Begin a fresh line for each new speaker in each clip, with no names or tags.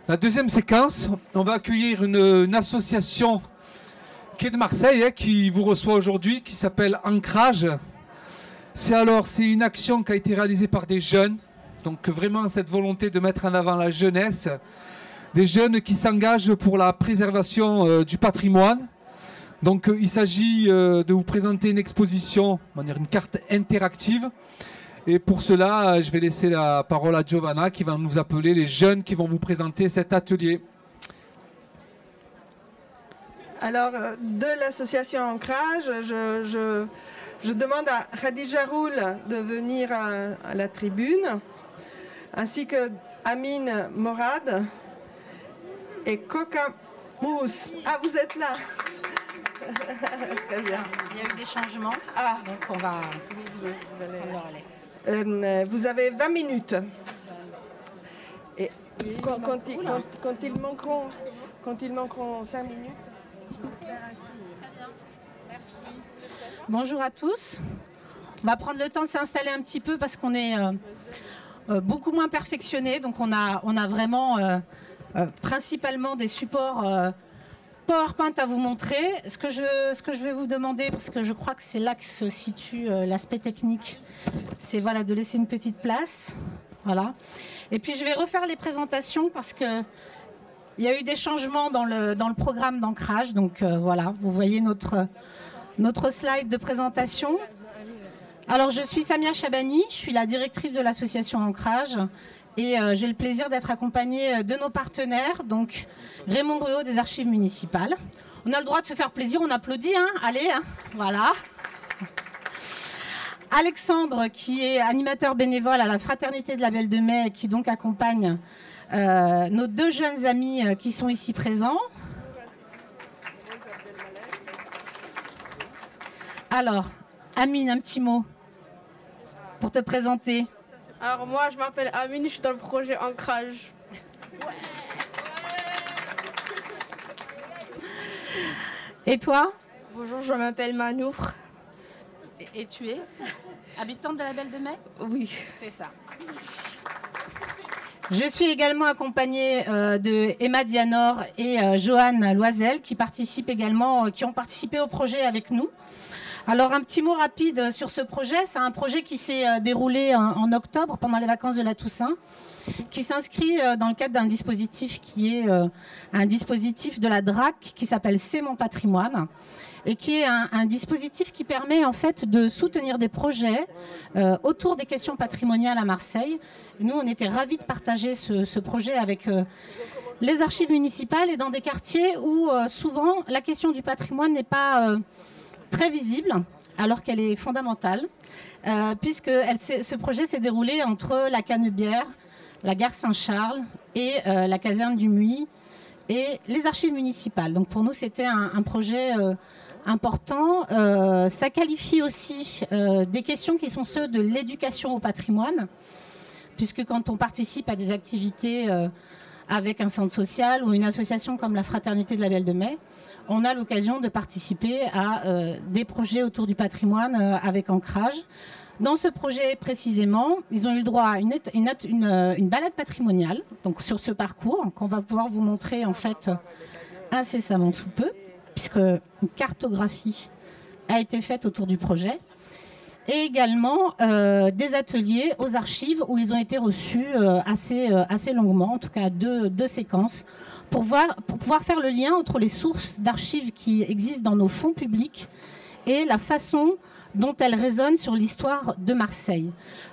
La deuxième séquence, on va accueillir une association qui est de Marseille, qui vous reçoit aujourd'hui, qui s'appelle Ancrage. C'est une action qui a été réalisée par des jeunes, donc vraiment cette volonté de mettre en avant la jeunesse, des jeunes qui s'engagent pour la préservation du patrimoine. Donc il s'agit de vous présenter une exposition, une carte interactive. Et pour cela, je vais laisser la parole à Giovanna qui va nous appeler les jeunes qui vont vous présenter cet atelier.
Alors, de l'association Ancrage, je demande à Khadija Roul de venir à la tribune, ainsi que Amine Morad et Koka Mous. Ah, vous êtes là. Très bien.
Il y a eu des changements, donc on va
vous avez 20 minutes. Et quand ils manqueront 5 minutes, je vais faire ainsi.
Très bien, merci. Bonjour à tous. On va prendre le temps de s'installer un petit peu parce qu'on est beaucoup moins perfectionné. Donc on a vraiment principalement des supports PowerPoint à vous montrer. Ce que je vais vous demander, parce que je crois que c'est là que se situe l'aspect technique, c'est de laisser une petite place. Voilà. Et puis je vais refaire les présentations parce que il y a eu des changements dans le programme d'Ancrage. Donc voilà, vous voyez notre slide de présentation. Alors je suis Samia Chabani, je suis la directrice de l'association Ancrage. Et j'ai le plaisir d'être accompagnée de nos partenaires, donc Raymond Ruot des Archives municipales. On a le droit de se faire plaisir, on applaudit, hein. Allez, hein. Voilà. Alexandre, qui est animateur bénévole à la Fraternité de la Belle de Mai, qui donc accompagne nos deux jeunes amis qui sont ici présents. Alors, Amine, un petit mot pour te présenter.
Alors moi, je m'appelle Amine, je suis dans le projet Ancrage.
Et toi?
Bonjour, je m'appelle Manour.
Et tu es habitante de la Belle de Mai?
Oui.
C'est ça. Je suis également accompagnée de Emma Dianor et Joanne Loisel qui ont participé au projet avec nous. Alors un petit mot rapide sur ce projet. C'est un projet qui s'est déroulé en octobre pendant les vacances de la Toussaint, qui s'inscrit dans le cadre d'un dispositif qui est un dispositif de la DRAC qui s'appelle C'est mon patrimoine et qui est un dispositif qui permet en fait de soutenir des projets autour des questions patrimoniales à Marseille. Nous, on était ravis de partager ce projet avec les archives municipales et dans des quartiers où souvent la question du patrimoine n'est pas très visible, alors qu'elle est fondamentale, puisque ce projet s'est déroulé entre la Canebière, la gare Saint-Charles et la caserne du Muy et les archives municipales. Donc pour nous, c'était un projet important. Ça qualifie aussi des questions qui sont ceux de l'éducation au patrimoine, puisque quand on participe à des activités avec un centre social ou une association comme la Fraternité de la Belle de Mai, on a l'occasion de participer à des projets autour du patrimoine avec Ancrage. Dans ce projet précisément, ils ont eu le droit à une balade patrimoniale, donc sur ce parcours qu'on va pouvoir vous montrer en fait incessamment sous peu, puisque une cartographie a été faite autour du projet. Et également des ateliers aux archives où ils ont été reçus assez longuement, en tout cas deux séquences, pour pouvoir faire le lien entre les sources d'archives qui existent dans nos fonds publics et la façon dont elles résonnent sur l'histoire de Marseille.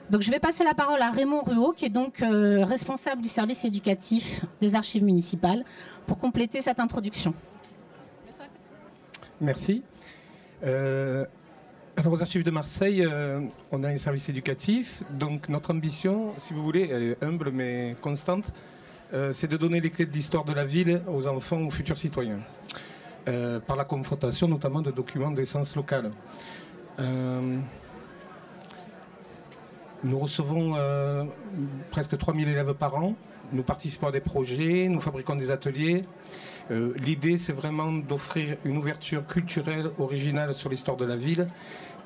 Donc je vais passer la parole à Raymond Ruot, qui est donc responsable du service éducatif des archives municipales, pour compléter cette introduction.
Merci. Alors aux Archives de Marseille, on a un service éducatif. Donc notre ambition, si vous voulez, elle est humble mais constante, c'est de donner les clés de l'histoire de la ville aux enfants, aux futurs citoyens, par la confrontation notamment de documents d'essence locale. Nous recevons presque 3000 élèves par an. Nous participons à des projets, nous fabriquons des ateliers. L'idée, c'est vraiment d'offrir une ouverture culturelle originale sur l'histoire de la ville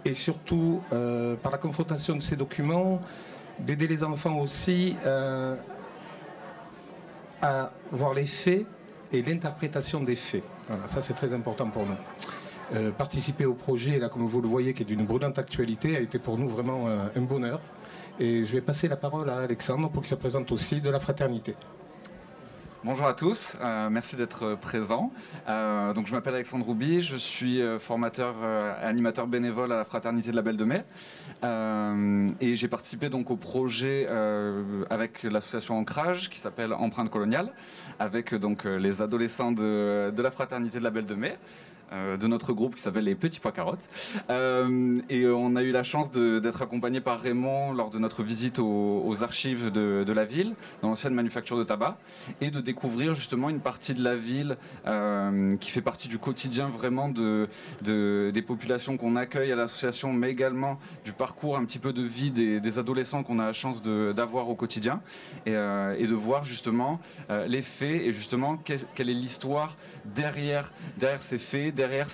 et surtout, par la confrontation de ces documents, d'aider les enfants aussi à voir les faits et l'interprétation des faits. Voilà, ça c'est très important pour nous. Participer au projet, là, comme vous le voyez, qui est d'une brûlante actualité, a été pour nous vraiment un bonheur. Et je vais passer la parole à Alexandre pour qu'il se présente aussi de la fraternité.
Bonjour à tous, merci d'être présents. Donc je m'appelle Alexandre Rouby, je suis formateur et animateur bénévole à la Fraternité de la Belle de Mai. Et j'ai participé donc au projet avec l'association Ancrage qui s'appelle Empreinte Coloniale, avec donc les adolescents de la Fraternité de la Belle de Mai. De notre groupe qui s'appelle les Petits Pois Carottes. Et on a eu la chance d'être accompagné par Raymond lors de notre visite aux archives de la ville, dans l'ancienne manufacture de tabac, et de découvrir justement une partie de la ville qui fait partie du quotidien vraiment des populations qu'on accueille à l'association, mais également du parcours un petit peu de vie des adolescents qu'on a la chance d'avoir au quotidien, et de voir justement les faits et justement quelle est l'histoire derrière ces faits, derrière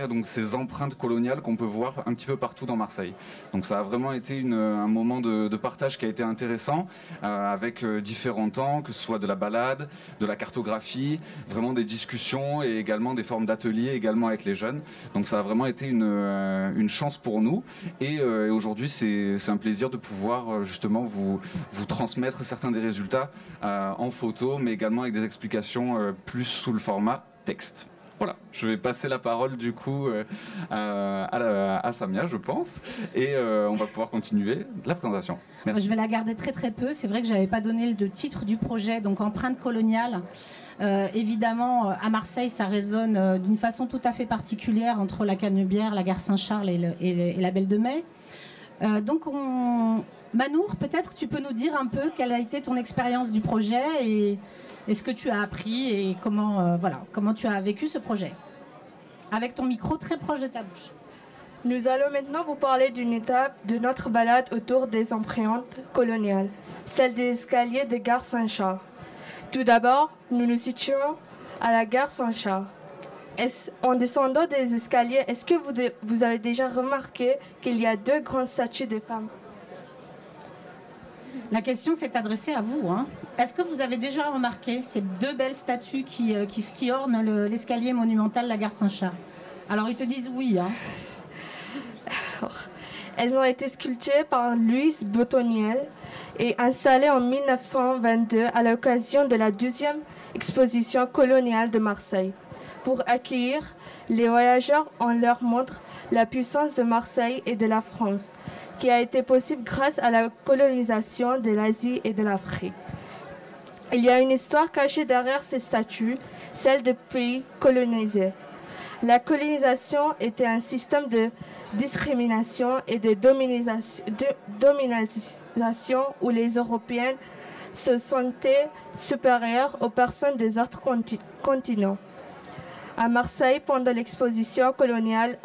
donc ces empreintes coloniales qu'on peut voir un petit peu partout dans Marseille. Donc ça a vraiment été un moment de partage qui a été intéressant, avec différents temps, que ce soit de la balade, de la cartographie, vraiment des discussions et également des formes d'ateliers également avec les jeunes. Donc ça a vraiment été une chance pour nous, et aujourd'hui c'est un plaisir de pouvoir justement vous transmettre certains des résultats en photo, mais également avec des explications plus sous le format texte. Voilà, je vais passer la parole du coup à Samia, je pense, et on va pouvoir continuer la présentation. Merci.
Je vais la garder très très peu. C'est vrai que je n'avais pas donné le titre du projet, donc Empreinte coloniale. Évidemment, à Marseille, ça résonne d'une façon tout à fait particulière entre la Canebière, la gare Saint-Charles et la Belle de Mai. Donc, Manour, peut-être tu peux nous dire un peu quelle a été ton expérience du projet et ce que tu as appris et comment tu as vécu ce projet. Avec ton micro très proche de ta bouche.
Nous allons maintenant vous parler d'une étape de notre balade autour des empreintes coloniales, celle des escaliers de gare Saint-Charles. Tout d'abord, nous nous situons à la gare Saint-Charles. En descendant des escaliers, est-ce que vous avez déjà remarqué qu'il y a 2 grandes statues de femmes?
La question s'est adressée à vous. Est-ce que vous avez déjà remarqué ces 2 belles statues qui ornent l'escalier monumental de la gare Saint-Charles? Alors ils te disent oui.
Alors, elles ont été sculptées par Louise Bottoniel et installées en 1922 à l'occasion de la 12e exposition coloniale de Marseille. Pour accueillir les voyageurs, on leur montre la puissance de Marseille et de la France, qui a été possible grâce à la colonisation de l'Asie et de l'Afrique. Il y a une histoire cachée derrière ces statues, celle des pays colonisés. La colonisation était un système de discrimination et de domination où les Européens se sentaient supérieurs aux personnes des autres continents. À Marseille, pendant l'exposition coloniale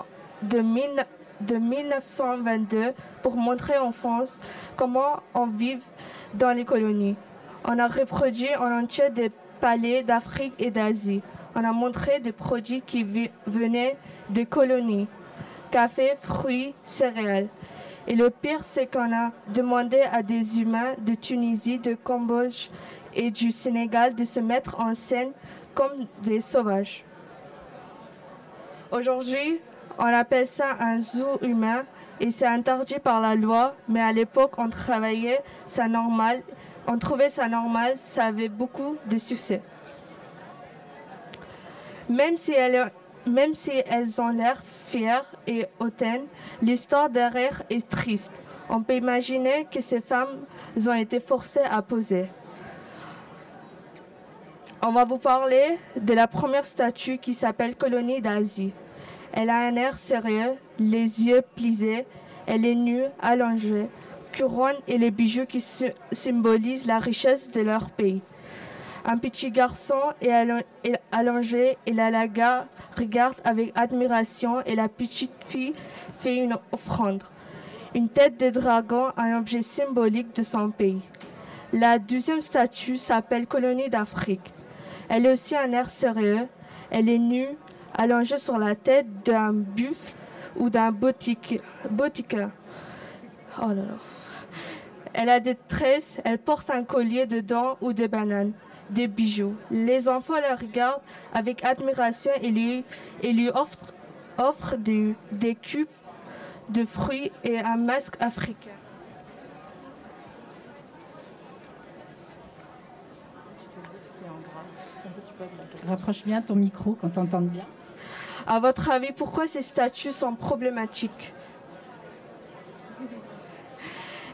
de 1922, pour montrer en France comment on vit dans les colonies. On a reproduit en entier des palais d'Afrique et d'Asie. On a montré des produits qui venaient des colonies, café, fruits, céréales. Et le pire, c'est qu'on a demandé à des humains de Tunisie, de Cambodge et du Sénégal de se mettre en scène comme des sauvages. Aujourd'hui, on appelle ça un zoo humain et c'est interdit par la loi, mais à l'époque, on trouvait ça normal, ça avait beaucoup de succès. Même si elles ont l'air fières et hautaines, l'histoire derrière est triste. On peut imaginer que ces femmes ont été forcées à poser. On va vous parler de la première statue qui s'appelle Colonie d'Asie. Elle a un air sérieux, les yeux plissés, elle est nue, allongée, couronne et les bijoux qui symbolisent la richesse de leur pays. Un petit garçon est allongé et la laga regarde avec admiration et la petite fille fait une offrande. Une tête de dragon, un objet symbolique de son pays. La deuxième statue s'appelle Colonie d'Afrique. Elle a aussi un air sérieux, elle est nue, allongée sur la tête d'un buffle ou d'un botiquin. Oh là là. Elle a des tresses, elle porte un collier de dents ou de bananes. des bijoux. Les enfants la regardent avec admiration et lui offrent des cubes de fruits et un masque africain.
Rapproche bien ton micro quand tu entends bien.
À votre avis, pourquoi ces statues sont problématiques?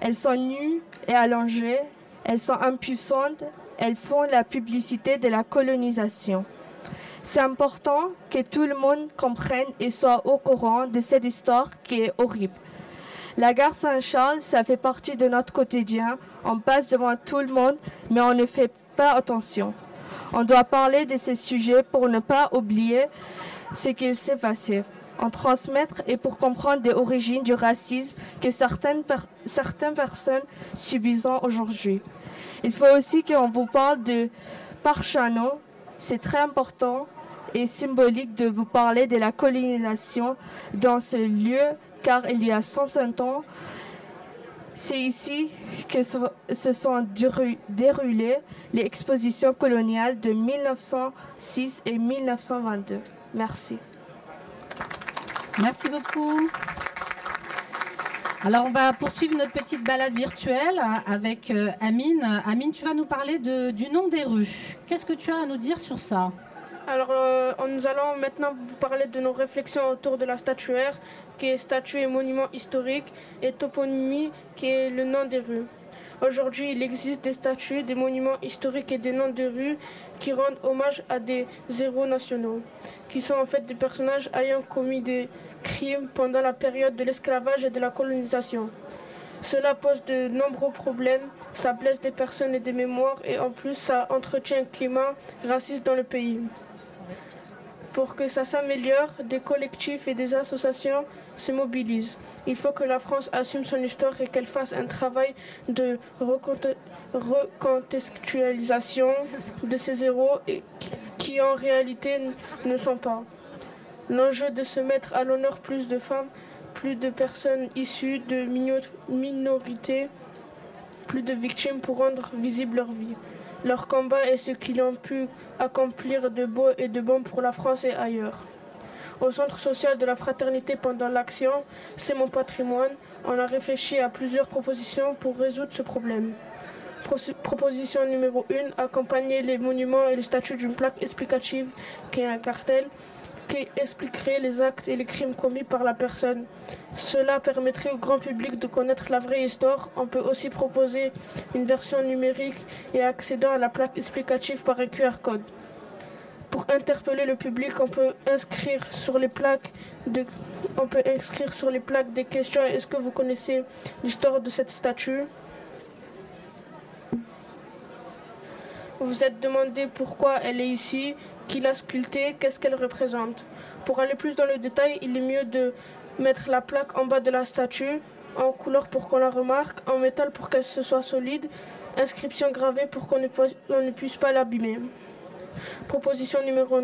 Elles sont nues et allongées, elles sont impuissantes, elles font la publicité de la colonisation. C'est important que tout le monde comprenne et soit au courant de cette histoire qui est horrible. La gare Saint-Charles, ça fait partie de notre quotidien. On passe devant tout le monde, mais on ne fait pas attention. On doit parler de ces sujets pour ne pas oublier ce qu'il s'est passé. En transmettre et pour comprendre les origines du racisme que certaines personnes subissent aujourd'hui. Il faut aussi qu'on vous parle de Parchano. C'est très important et symbolique de vous parler de la colonisation dans ce lieu, car il y a 105 ans, c'est ici que se sont déroulées les expositions coloniales de 1906 et 1922. Merci.
Merci beaucoup. Alors, on va poursuivre notre petite balade virtuelle avec Amine. Amine, tu vas nous parler du nom des rues. Qu'est-ce que tu as à nous dire sur ça?
Alors, nous allons maintenant vous parler de nos réflexions autour de la statuaire, qui est statue et monument historique, et toponymie, qui est le nom des rues. Aujourd'hui, il existe des statues, des monuments historiques et des noms de rues qui rendent hommage à des héros nationaux, qui sont en fait des personnages ayant commis des crimes pendant la période de l'esclavage et de la colonisation. Cela pose de nombreux problèmes, ça blesse des personnes et des mémoires, et en plus ça entretient un climat raciste dans le pays. Pour que ça s'améliore, des collectifs et des associations se mobilisent. Il faut que la France assume son histoire et qu'elle fasse un travail de recontextualisation de ces héros qui en réalité ne sont pas. L'enjeu de se mettre à l'honneur plus de femmes, plus de personnes issues de minorités, plus de victimes pour rendre visible leur vie. Leur combat est ce qu'ils ont pu accomplir de beau et de bon pour la France et ailleurs. Au centre social de la fraternité pendant l'action « C'est mon patrimoine », on a réfléchi à plusieurs propositions pour résoudre ce problème. Proposition numéro 1, accompagner les monuments et les statues d'une plaque explicative qui est un cartel qui expliquerait les actes et les crimes commis par la personne. Cela permettrait au grand public de connaître la vraie histoire. On peut aussi proposer une version numérique et accédant à la plaque explicative par un QR code. Pour interpeller le public, on peut inscrire sur les plaques des questions. Est-ce que vous connaissez l'histoire de cette statue? Vous vous êtes demandé pourquoi elle est ici, qui l'a sculptée, qu'est-ce qu'elle représente. Pour aller plus dans le détail, il est mieux de mettre la plaque en bas de la statue, en couleur pour qu'on la remarque, en métal pour qu'elle soit solide, inscription gravée pour qu'on ne puisse pas l'abîmer. Proposition numéro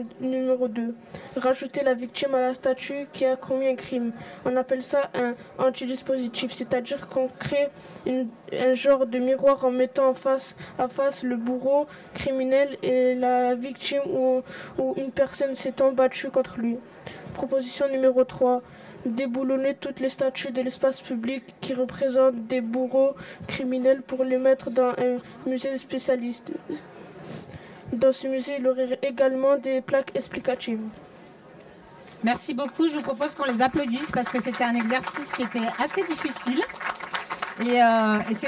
2. Rajouter la victime à la statue qui a commis un crime. On appelle ça un antidispositif, c'est-à-dire qu'on crée un genre de miroir en mettant face à face le bourreau criminel et la victime ou une personne s'étant battue contre lui. Proposition numéro 3. Déboulonner toutes les statues de l'espace public qui représentent des bourreaux criminels pour les mettre dans un musée spécialiste. Dans ce musée, il y aurait également des plaques explicatives.
Merci beaucoup. Je vous propose qu'on les applaudisse parce que c'était un exercice qui était assez difficile. Et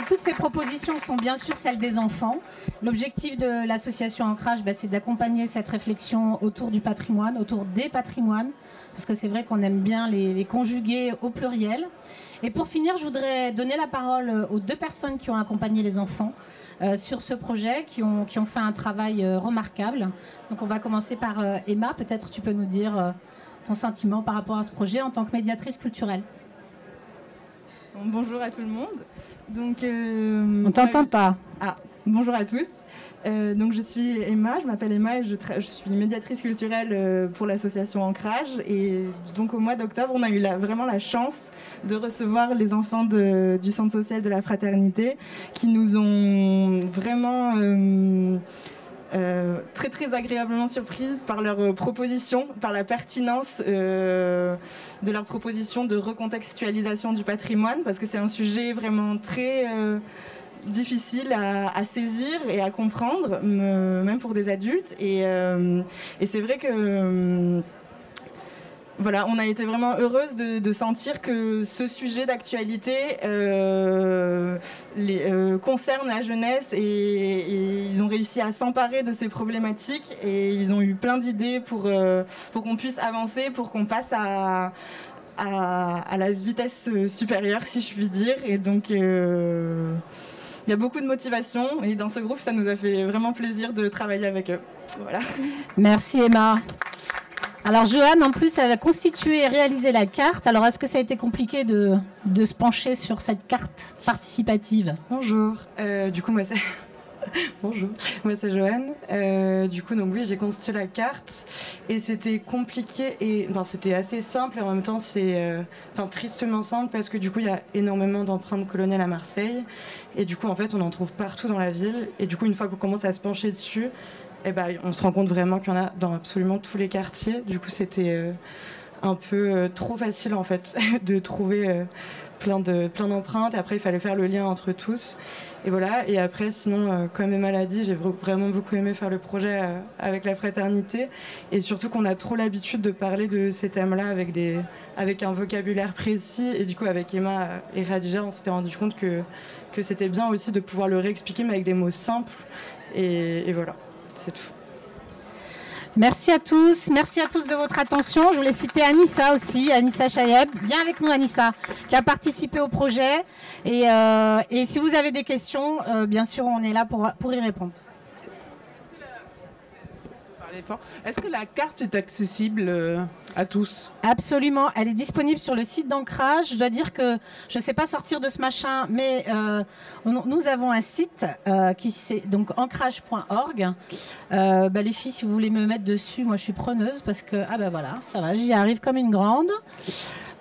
toutes ces propositions sont bien sûr celles des enfants. L'objectif de l'association Ancrage, c'est d'accompagner cette réflexion autour du patrimoine, autour des patrimoines, parce que c'est vrai qu'on aime bien les conjuguer au pluriel. Et pour finir, je voudrais donner la parole aux 2 personnes qui ont accompagné les enfants sur ce projet, qui ont fait un travail remarquable. Donc on va commencer par Emma. Peut-être tu peux nous dire ton sentiment par rapport à ce projet en tant que médiatrice culturelle.
Bonjour à tout le monde. Donc,
on t'entend pas.
Ah, bonjour à tous. Donc je suis Emma, je m'appelle Emma et je suis médiatrice culturelle pour l'association Ancrage. Et donc au mois d'octobre, on a eu vraiment la chance de recevoir les enfants du centre social de la fraternité qui nous ont vraiment très très agréablement surprise par leurs propositions, par la pertinence de leurs propositions de recontextualisation du patrimoine, parce que c'est un sujet vraiment très difficile à saisir et à comprendre, même pour des adultes. Et c'est vrai que voilà, on a été vraiment heureuse de sentir que ce sujet d'actualité concerne la jeunesse et ils ont réussi à s'emparer de ces problématiques et ils ont eu plein d'idées pour qu'on puisse avancer, pour qu'on passe à la vitesse supérieure, si je puis dire. Et donc, il y a beaucoup de motivation et dans ce groupe, ça nous a fait vraiment plaisir de travailler avec eux. Voilà.
Merci Emma. Alors Joanne, en plus, elle a constitué et réalisé la carte. Alors, est-ce que ça a été compliqué de se pencher sur cette carte participative?
Bonjour. Du coup, moi, c'est... Bonjour, moi c'est Joanne. Du coup, donc oui, j'ai constitué la carte et c'était compliqué et c'était assez simple et en même temps c'est tristement simple parce que du coup il y a énormément d'empreintes coloniales à Marseille et du coup en fait on en trouve partout dans la ville et du coup une fois qu'on commence à se pencher dessus, on se rend compte vraiment qu'il y en a dans absolument tous les quartiers. Du coup c'était un peu trop facile en fait de trouver plein d'empreintes et après il fallait faire le lien entre tous. Et voilà, et après, sinon, comme Emma l'a dit, j'ai vraiment beaucoup aimé faire le projet avec la fraternité. Et surtout qu'on a trop l'habitude de parler de ces thèmes-là avec un vocabulaire précis. Et du coup, avec Emma et Radija, on s'était rendu compte que c'était bien aussi de pouvoir le réexpliquer, mais avec des mots simples. Et voilà, c'est tout.
Merci à tous de votre attention. Je voulais citer Anissa aussi, Anissa Chayeb. Viens avec nous Anissa, qui a participé au projet. Et si vous avez des questions, bien sûr, on est là pour y répondre.
Est-ce que la carte est accessible à tous?
Absolument, elle est disponible sur le site d'Ancrage. Je dois dire que je ne sais pas sortir de ce machin, mais nous avons un site qui c'est donc ancrage.org. Les filles, si vous voulez me mettre dessus, moi je suis preneuse parce que voilà, ça va, j'y arrive comme une grande.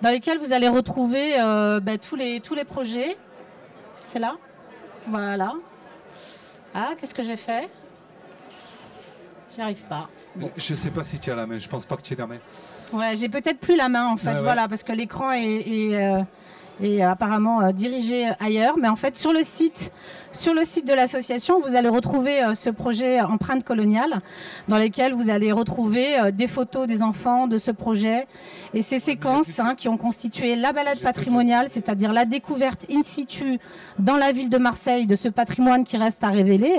Dans lesquels vous allez retrouver tous les projets. C'est là, voilà. Ah, qu'est-ce que j'ai fait? J'y arrive pas.
Bon. Je sais pas si tu as la main, je pense pas que tu aies la main.
Ouais, j'ai peut-être plus la main en fait, voilà, parce que l'écran est apparemment dirigé ailleurs. Mais en fait, sur le site de l'association, vous allez retrouver ce projet Empreinte coloniale, dans lequel vous allez retrouver des photos des enfants de ce projet et ces séquences qui ont constitué la balade patrimoniale, c'est-à-dire la découverte in situ dans la ville de Marseille de ce patrimoine qui reste à révéler.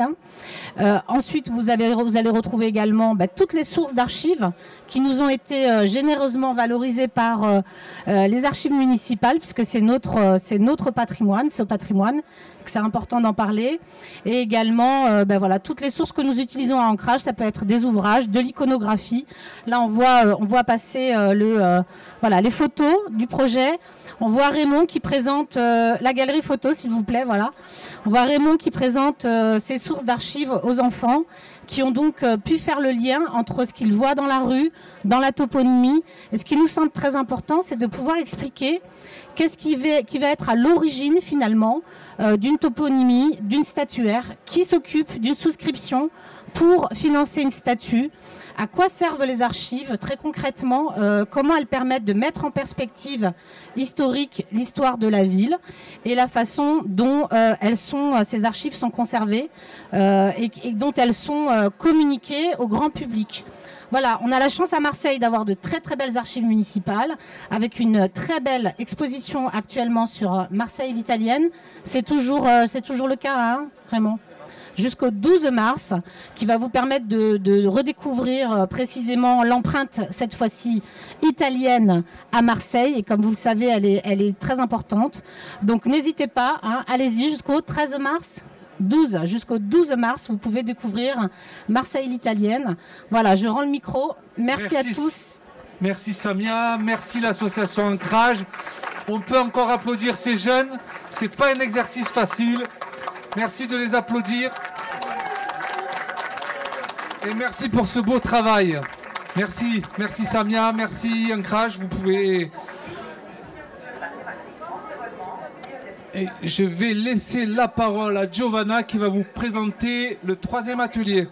Ensuite, vous allez retrouver également toutes les sources d'archives qui nous ont été généreusement valorisées par les archives municipales, puisque c'est notre patrimoine, ce patrimoine, que c'est important d'en parler. Et également, toutes les sources que nous utilisons à Ancrage, ça peut être des ouvrages, de l'iconographie. Là, on voit passer les photos du projet. On voit Raymond qui présente la galerie photo, s'il vous plaît. Voilà. On voit Raymond qui présente ses sources d'archives aux enfants, qui ont donc pu faire le lien entre ce qu'ils voient dans la rue, dans la toponymie. Et ce qui nous semble très important, c'est de pouvoir expliquer qu'est-ce qui va être à l'origine, finalement, d'une toponymie, d'une statuaire, qui s'occupe d'une souscription pour financer une statue. À quoi servent les archives très concrètement, comment elles permettent de mettre en perspective historique l'histoire de la ville et la façon dont ces archives sont conservées et dont elles sont communiquées au grand public. Voilà, on a la chance à Marseille d'avoir de très très belles archives municipales avec une très belle exposition actuellement sur Marseille l'italienne. C'est toujours le cas, vraiment. Jusqu'au 12 mars, qui va vous permettre de redécouvrir précisément l'empreinte, cette fois-ci italienne, à Marseille. Et comme vous le savez, elle est très importante. Donc n'hésitez pas, allez-y jusqu'au 13 mars. Jusqu'au 12 mars, vous pouvez découvrir Marseille l'italienne. Voilà, je rends le micro. Merci à tous.
Merci Samia, merci l'association Ancrage. On peut encore applaudir ces jeunes. C'est pas un exercice facile. Merci de les applaudir. Et merci pour ce beau travail. Merci Samia, merci Ancrage. Vous pouvez... Et je vais laisser la parole à Giovanna qui va vous présenter le 3e atelier.